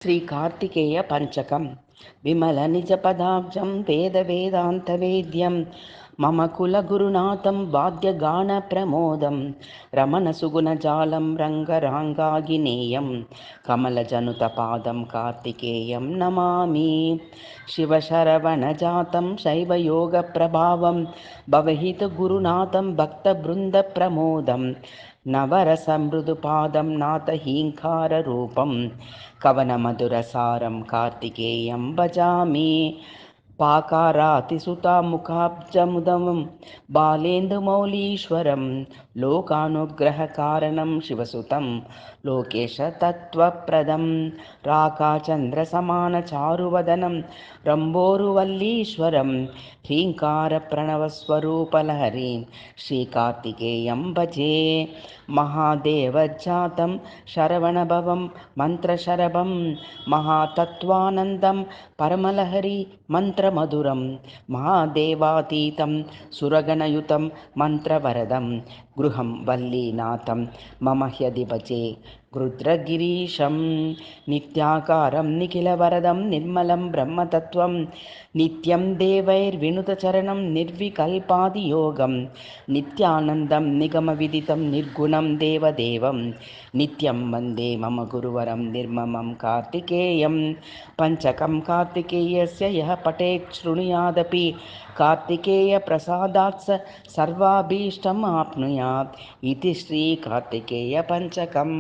श्रीकार्तिकेय पंचकं विमलनिजपदाब्जं वेदवेदान्तवेद्यं मम कुलगुरुनाथं वाद्यगानप्रमोदं रमणसुगुणजालं रङ्गराङ्गागिनेयं कमलजनुतपादं कार्तिकेयं नमामि। शिवशरवणजातं शैवयोगप्रभावं भवहितगुरुनाथं भक्तबृन्दप्रमोदं नवरसमृदुपादं नाथहीङ्काररूपं कवनमधुरसारं कार्तिकेयं भजामि। पाकारातिसुतामुखाब्जमुदं बालेन्दुमौलीश्वरं लोकानुग्रहकारणं शिवसुतं लोकेशतत्त्वप्रदं राकाचन्द्रसमानचारुवदनं रम्भोरुवल्लीश्वरं ह्रीङ्कारप्रणवस्वरूपलहरीं श्रीकार्तिकेयं भजे। महादेवजातं शरवणभवं मन्त्रशरभं महातत्त्वानन्दं परमलहरी मन्त्रमधुरं महादेवातीतं सुरगणयुतं मन्त्रवरदं गृहं वल्लीनाथं मम ह्यदि भजे। रुद्रगिरीशं नित्याकारं निखिलवरदं निर्मलं ब्रह्मतत्त्वं नित्यं देवैर्विनुतचरणं निर्विकल्पादियोगं नित्यानन्दं निगमविदितं निर्गुणं देवदेवं नित्यं वन्दे मम गुरुवरं निर्ममं कार्तिकेयं। पंचकं कार्तिकेयस्य यः पठेत् शृणुयादपि कार्तिकेयप्रसादात् सर्वाभीष्टम् आप्नुयात् इति श्रीकार्तिकेयपञ्चकम्।